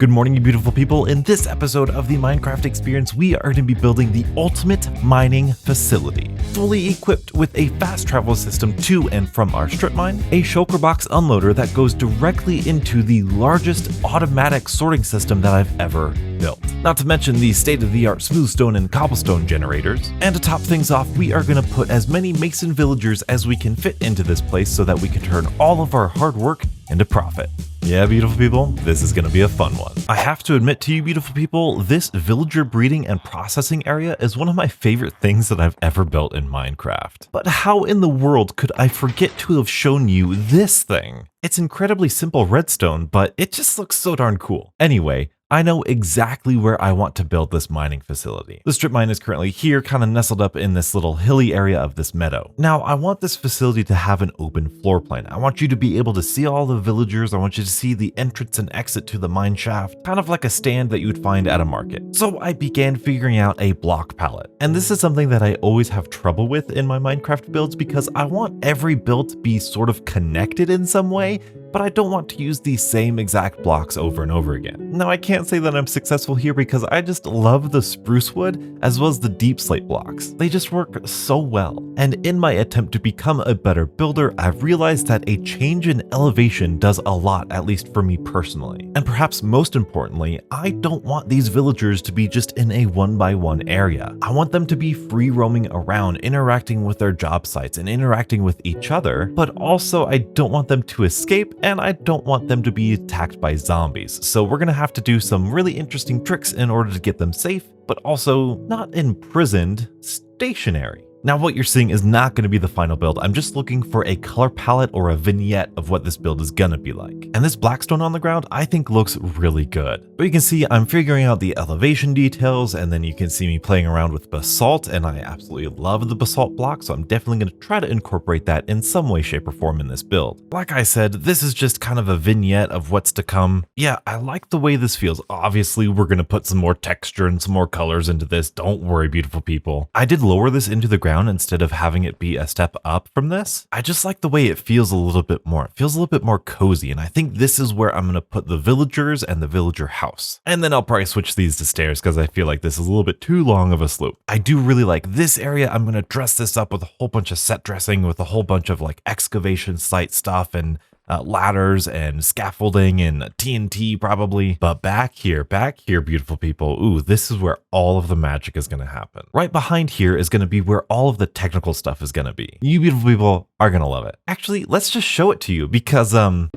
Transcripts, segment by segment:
Good morning, you beautiful people. In this episode of the Minecraft Experience, we are going to be building the ultimate mining facility. Fully equipped with a fast travel system to and from our strip mine, a shulker box unloader that goes directly into the largest automatic sorting system that I've ever built. Not to mention the state-of-the-art smoothstone and cobblestone generators. And to top things off, we are going to put as many mason villagers as we can fit into this place so that we can turn all of our hard work into profit. Yeah, beautiful people, this is going to be a fun one. I have to admit to you, beautiful people, this villager breeding and processing area is one of my favorite things that I've ever built in Minecraft. But how in the world could I forget to have shown you this thing? It's incredibly simple redstone, but it just looks so darn cool. Anyway, I know exactly where I want to build this mining facility. The strip mine is currently here, kind of nestled up in this little hilly area of this meadow. Now, I want this facility to have an open floor plan. I want you to be able to see all the villagers. I want you to see the entrance and exit to the mine shaft, kind of like a stand that you would find at a market. So I began figuring out a block palette. And this is something that I always have trouble with in my Minecraft builds because I want every build to be sort of connected in some way, but I don't want to use the same exact blocks over and over again. Now, I can't say that I'm successful here because I just love the spruce wood as well as the deep slate blocks. They just work so well. And in my attempt to become a better builder, I've realized that a change in elevation does a lot, at least for me personally. And perhaps most importantly, I don't want these villagers to be just in a one-by-one area. I want them to be free roaming around, interacting with their job sites and interacting with each other, but also I don't want them to escape and I don't want them to be attacked by zombies. So we're gonna have to do some really interesting tricks in order to get them safe, but also not imprisoned, stationary. Now, what you're seeing is not going to be the final build. I'm just looking for a color palette or a vignette of what this build is going to be like. And this blackstone on the ground, I think looks really good. But you can see I'm figuring out the elevation details, and then you can see me playing around with basalt, and I absolutely love the basalt block, so I'm definitely going to try to incorporate that in some way, shape, or form in this build. Like I said, this is just kind of a vignette of what's to come. Yeah, I like the way this feels. Obviously, we're going to put some more texture and some more colors into this. Don't worry, beautiful people. I did lower this into the ground instead of having it be a step up from this. I just like the way it feels a little bit more. It feels a little bit more cozy, and I think this is where I'm going to put the villagers and the villager house. And then I'll probably switch these to stairs because I feel like this is a little bit too long of a slope. I do really like this area. I'm going to dress this up with a whole bunch of set dressing, with a whole bunch of like excavation site stuff and ladders and scaffolding and TNT probably. But back here, beautiful people, ooh, this is where all of the magic is going to happen. Right behind here is going to be where all of the technical stuff is going to be. You beautiful people are going to love it. Actually, let's just show it to you because I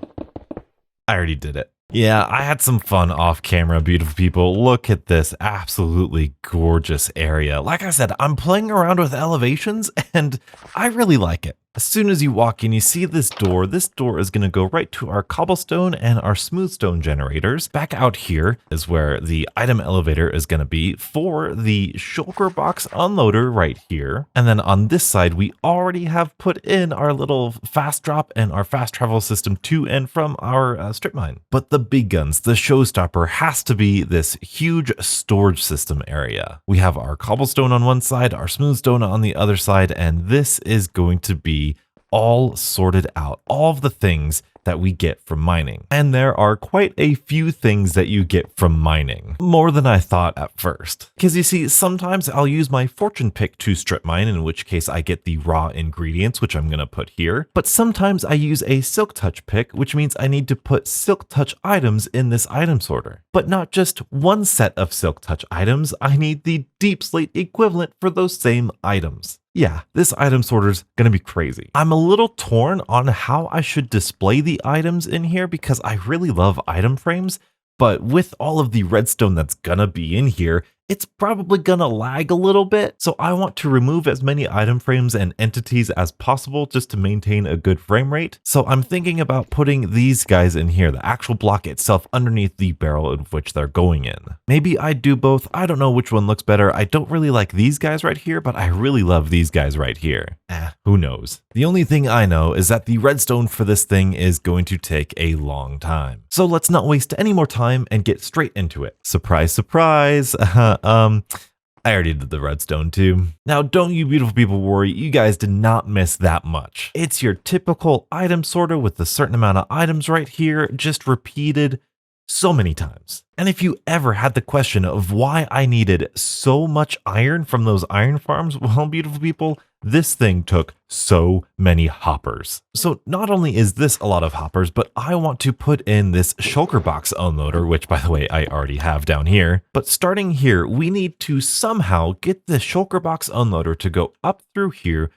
already did it. Yeah, I had some fun off camera, beautiful people. Look at this absolutely gorgeous area. Like I said, I'm playing around with elevations and I really like it. As soon as you walk in, you see this door is going to go right to our cobblestone and our smoothstone generators. Back out here is where the item elevator is going to be for the shulker box unloader right here. And then on this side, we already have put in our little fast drop and our fast travel system to and from our strip mine. But the big guns, the showstopper, has to be this huge storage system area. We have our cobblestone on one side, our smoothstone on the other side, and this is going to be all sorted out, all of the things that we get from mining. And there are quite a few things that you get from mining, more than I thought at first. Because you see, sometimes I'll use my fortune pick to strip mine, in which case I get the raw ingredients, which I'm going to put here. But sometimes I use a silk touch pick, which means I need to put silk touch items in this item sorter. But not just one set of silk touch items, I need the deep slate equivalent for those same items. Yeah, this item sorter's gonna be crazy. I'm a little torn on how I should display the items in here because I really love item frames, but with all of the redstone that's gonna be in here, it's probably gonna lag a little bit. So I want to remove as many item frames and entities as possible just to maintain a good frame rate. So I'm thinking about putting these guys in here, the actual block itself underneath the barrel in which they're going in. Maybe I do both. I don't know which one looks better. I don't really like these guys right here, but I really love these guys right here. Who knows? The only thing I know is that the redstone for this thing is going to take a long time. So let's not waste any more time and get straight into it. Surprise, surprise. I already did the redstone too. Now, don't you beautiful people worry, you guys did not miss that much. It's your typical item sorter with a certain amount of items right here, just repeated so many times. And if you ever had the question of why I needed so much iron from those iron farms, well, beautiful people, this thing took so many hoppers. So not only is this a lot of hoppers, but I want to put in this shulker box unloader, which by the way, I already have down here. But starting here, we need to somehow get the shulker box unloader to go up through here,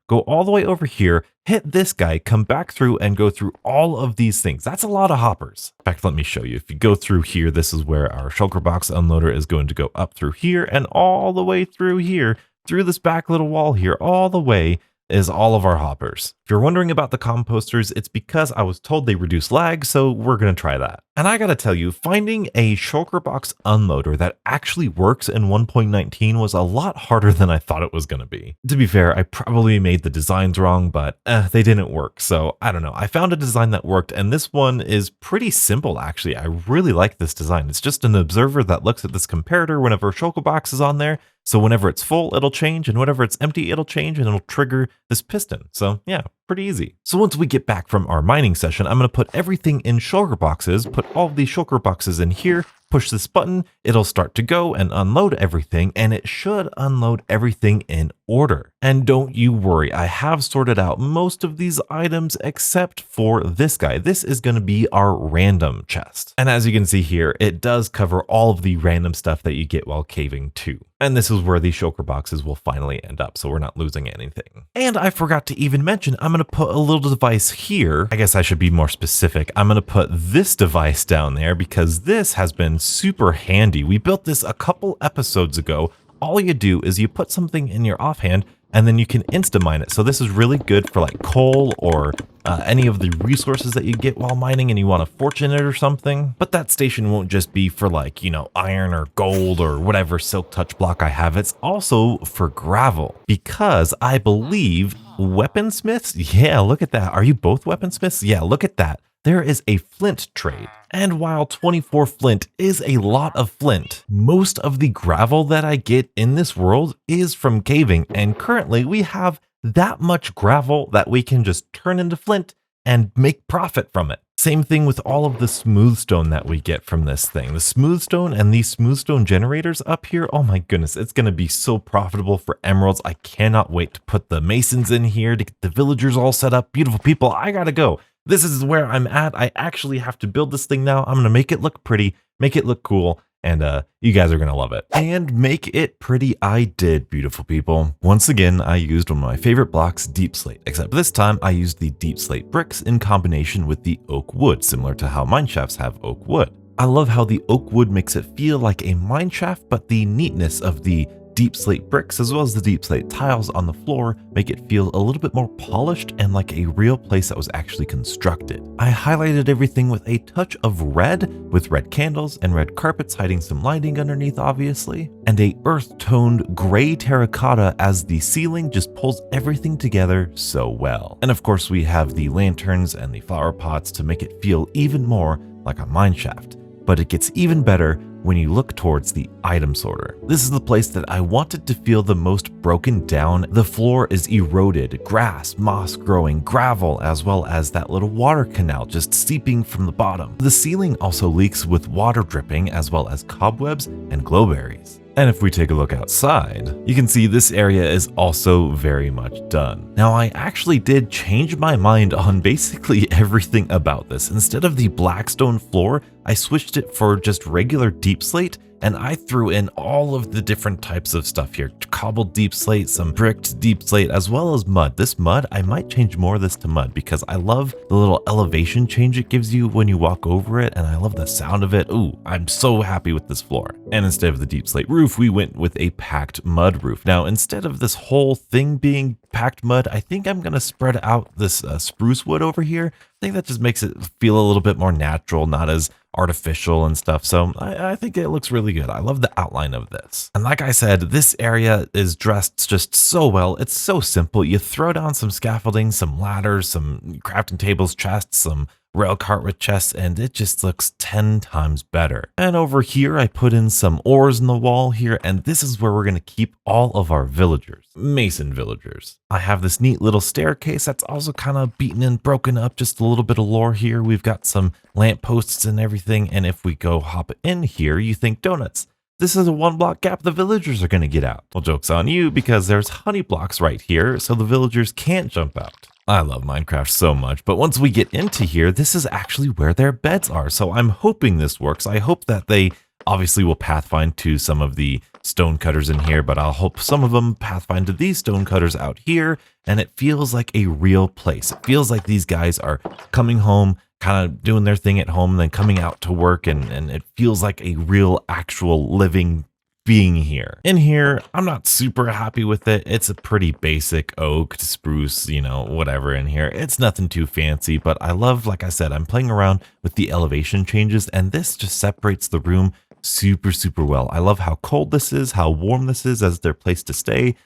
go all the way over here, hit this guy, come back through and go through all of these things. That's a lot of hoppers. In fact, let me show you. If you go through here, this is where our shulker box unloader is going to go up through here and all the way through here, through this back little wall here, all the way is all of our hoppers. If you're wondering about the composters, it's because I was told they reduce lag, so we're going to try that. And I gotta tell you, finding a shulker box unloader that actually works in 1.19 was a lot harder than I thought it was going to be. To be fair, I probably made the designs wrong, but they didn't work. So I don't know. I found a design that worked, and this one is pretty simple, actually. I really like this design. It's just an observer that looks at this comparator whenever a shulker box is on there. So whenever it's full, it'll change, and whenever it's empty, it'll change, and it'll trigger this piston. So yeah, pretty easy. So once we get back from our mining session, I'm going to put everything in shulker boxes, put all of these shulker boxes in here, push this button, it'll start to go and unload everything, and it should unload everything in order. And don't you worry, I have sorted out most of these items except for this guy. This is going to be our random chest. And as you can see here, it does cover all of the random stuff that you get while caving too. And this is where the shulker boxes will finally end up, so we're not losing anything. And I forgot to even mention, I'm going to put a little device here. I guess I should be more specific. I'm going to put this device down there because this has been super handy. We built this a couple episodes ago. All you do is you put something in your offhand and then you can insta-mine it. So this is really good for like coal or any of the resources that you get while mining and you want to fortune it or something. But that station won't just be for like, you know, iron or gold or whatever silk touch block I have. It's also for gravel because I believe weaponsmiths. Yeah, look at that. Are you both weaponsmiths? Yeah, look at that. There is a flint trade. And while 24 flint is a lot of flint, most of the gravel that I get in this world is from caving. And currently we have that much gravel that we can just turn into flint and make profit from it. Same thing with all of the smooth stone that we get from this thing. The smooth stone and these smooth stone generators up here, oh my goodness, it's going to be so profitable for emeralds. I cannot wait to put the masons in here to get the villagers all set up. Beautiful people, I gotta go. This is where I'm at. I actually have to build this thing now. I'm going to make it look pretty, make it look cool, and you guys are going to love it. And make it pretty I did, beautiful people. Once again, I used one of my favorite blocks, deep slate, except this time I used the deep slate bricks in combination with the oak wood, similar to how mine shafts have oak wood. I love how the oak wood makes it feel like a mine shaft, but the neatness of the deep slate bricks as well as the deep slate tiles on the floor make it feel a little bit more polished and like a real place that was actually constructed. I highlighted everything with a touch of red, with red candles and red carpets hiding some lighting underneath obviously, and a earth-toned gray terracotta as the ceiling just pulls everything together so well. And of course we have the lanterns and the flower pots to make it feel even more like a mine shaft. But it gets even better when you look towards the item sorter. This is the place that I wanted to feel the most broken down. The floor is eroded, grass, moss growing, gravel, as well as that little water canal just seeping from the bottom. The ceiling also leaks with water dripping as well as cobwebs and glowberries. And if we take a look outside, you can see this area is also very much done. Now I actually did change my mind on basically everything about this. Instead of the blackstone floor, I switched it for just regular deep slate, and I threw in all of the different types of stuff here. Cobbled deep slate, some bricked deep slate, as well as mud. This mud, I might change more of this to mud because I love the little elevation change it gives you when you walk over it, and I love the sound of it. Ooh, I'm so happy with this floor. And instead of the deep slate roof, we went with a packed mud roof. Now, instead of this whole thing being packed mud, I think I'm gonna spread out this spruce wood over here. I think that just makes it feel a little bit more natural, not as artificial and stuff. So I think it looks really good. I love the outline of this. And like I said, this area is dressed just so well. It's so simple. You throw down some scaffolding, some ladders, some crafting tables, chests, some rail cart with chests, and it just looks 10 times better. And over here, I put in some ores in the wall here, and this is where we're going to keep all of our villagers, mason villagers. I have this neat little staircase that's also kind of beaten and broken up, just a little bit of lore here. We've got some lampposts and everything, and if we go hop in here, you think donuts. This is a 1 block gap the villagers are going to get out. Well, joke's on you because there's honey blocks right here, so the villagers can't jump out. I love Minecraft so much, but once we get into here, this is actually where their beds are. So I'm hoping this works. I hope that they obviously will pathfind to some of the stone cutters in here, but I'll hope some of them pathfind to these stone cutters out here. And it feels like a real place. It feels like these guys are coming home, kind of doing their thing at home, and then coming out to work, and it feels like a real actual living being here. In here, I'm not super happy with it. It's a pretty basic oak, spruce, you know, whatever in here. It's nothing too fancy, but I love, like I said, I'm playing around with the elevation changes, and this just separates the room super well. I love how cold this is, how warm this is as their place to stay.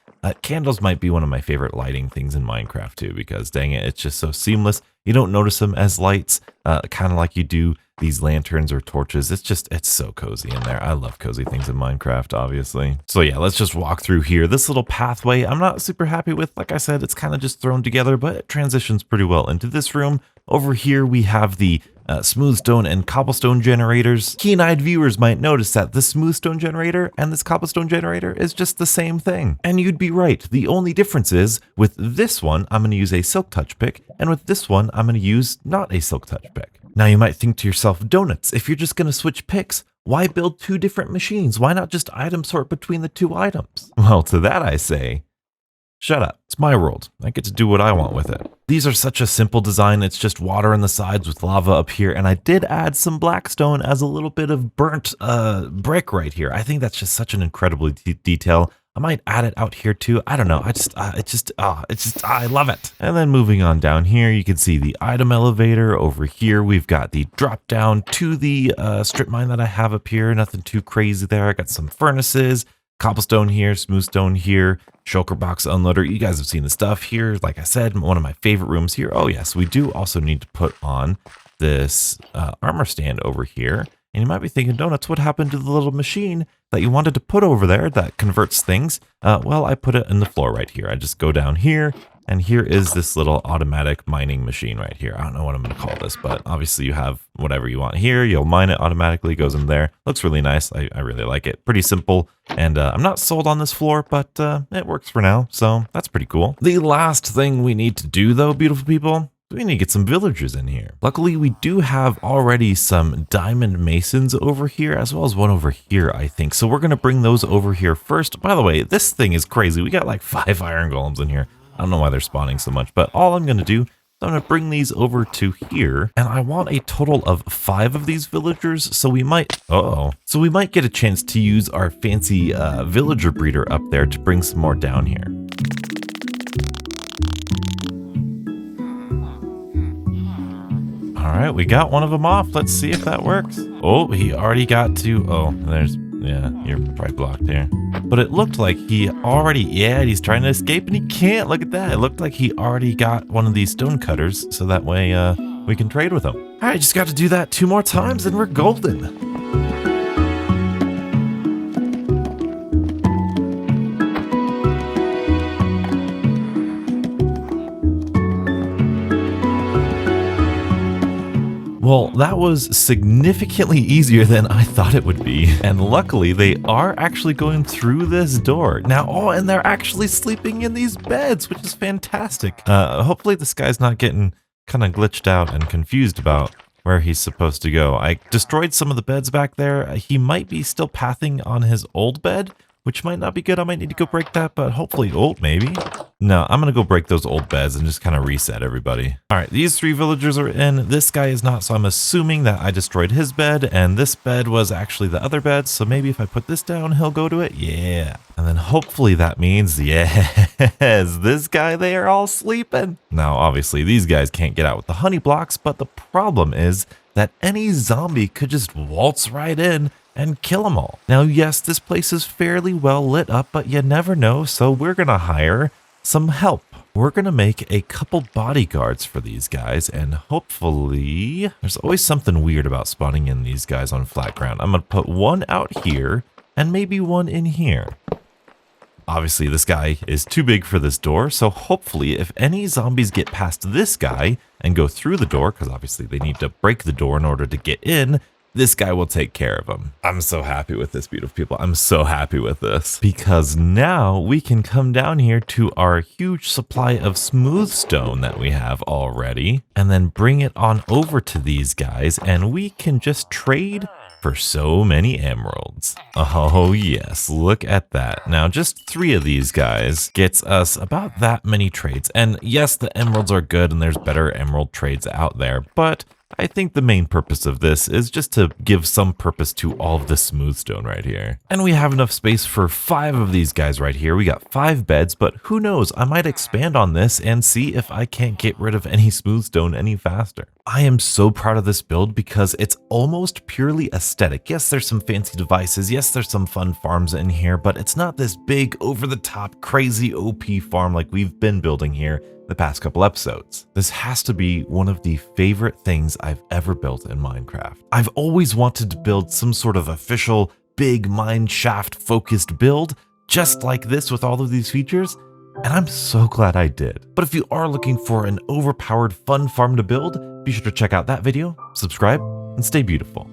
Candles might be one of my favorite lighting things in Minecraft too, because dang it, it's just so seamless. You don't notice them as lights, kind of like you do these lanterns or torches. It's so cozy in there. I love cozy things in Minecraft, obviously. So yeah, let's just walk through here. This little pathway, I'm not super happy with. Like I said, it's kind of just thrown together, but it transitions pretty well into this room. Over here, we have the smooth stone and cobblestone generators. Keen-eyed viewers might notice that this smooth stone generator and this cobblestone generator is just the same thing. And you'd be right. The only difference is with this one, I'm going to use a silk touch pick, and with this one, I'm going to use not a silk touch pick. Now you might think to yourself, donuts, if you're just going to switch picks, why build 2 different machines? Why not just item sort between the 2 items? Well, to that I say, shut up. It's my world. I get to do what I want with it. These are such a simple design. It's just water on the sides with lava up here. And I did add some blackstone as a little bit of burnt brick right here. I think that's just such an incredible detail. I might add it out here too. I don't know. I love it. And then moving on down here, you can see the item elevator. Over here, we've got the drop down to the strip mine that I have up here. Nothing too crazy there. I got some furnaces, cobblestone here, smooth stone here, shulker box unloader. You guys have seen the stuff here. Like I said, one of my favorite rooms here. Oh yes, we do also need to put on this armor stand over here. And you might be thinking, donuts, what happened to the little machine that you wanted to put over there that converts things? Well, I put it in the floor right here. I just go down here, and here is this little automatic mining machine right here. I don't know what I'm going to call this, but obviously you have whatever you want here. You'll mine it automatically, goes in there. Looks really nice. I really like it. Pretty simple. And I'm not sold on this floor, but it works for now. So that's pretty cool. The last thing we need to do, though, beautiful people, we need to get some villagers in here. Luckily, we do have already some diamond masons over here, as well as one over here, I think. So we're going to bring those over here first. By the way, this thing is crazy. We got like 5 iron golems in here. I don't know why they're spawning so much, but all I'm going to do is I'm going to bring these over to here, and I want a total of 5 of these villagers. So we might, so we might get a chance to use our fancy villager breeder up there to bring some more down here. All right, we got one of them off. Let's see if that works. Oh, he already got to, yeah, you're probably blocked here. But it looked like he already, yeah, he's trying to escape and he can't. Look at that. It looked like he already got one of these stone cutters, so that way we can trade with him. All right, just got to do that 2 more times and we're golden. Well, that was significantly easier than I thought it would be. And luckily, they are actually going through this door. Now, and they're actually sleeping in these beds, which is fantastic. Hopefully this guy's not getting kind of glitched out and confused about where he's supposed to go. I destroyed some of the beds back there. He might be still pathing on his old bed, which might not be good. I might need to go break that, but hopefully maybe. No, I'm going to go break those old beds and just kind of reset everybody. All right, these 3 villagers are in. This guy is not, so I'm assuming that I destroyed his bed, and this bed was actually the other bed, so maybe if I put this down, he'll go to it. Yeah. And then hopefully that means, yes, this guy, they are all sleeping. Now, obviously, these guys can't get out with the honey blocks, but the problem is that any zombie could just waltz right in and kill them all. Now, yes, this place is fairly well lit up, but you never know, so we're gonna hire some help. we're gonna make a couple bodyguards for these guys, and hopefully, there's always something weird about spawning in these guys on flat ground. I'm gonna put one out here, and maybe one in here. Obviously, this guy is too big for this door, so hopefully if any zombies get past this guy and go through the door, because obviously they need to break the door in order to get in, this guy will take care of them. I'm so happy with this, beautiful people. I'm so happy with this. Because now we can come down here to our huge supply of smooth stone that we have already, and then bring it on over to these guys, and we can just trade for so many emeralds. Oh yes, look at that. Now just 3 of these guys gets us about that many trades. And yes, the emeralds are good and there's better emerald trades out there, but I think the main purpose of this is just to give some purpose to all of the smooth stone right here. And we have enough space for 5 of these guys right here. We got 5 beds, but who knows, I might expand on this and see if I can't get rid of any smooth stone any faster. I am so proud of this build because it's almost purely aesthetic. Yes, there's some fancy devices. Yes, there's some fun farms in here, but it's not this big over the top crazy OP farm like we've been building here the past couple episodes. This has to be one of the favorite things I've ever built in Minecraft. I've always wanted to build some sort of official big mine shaft focused build just like this with all of these features, and I'm so glad I did. But if you are looking for an overpowered fun farm to build, be sure to check out that video, subscribe, and stay beautiful.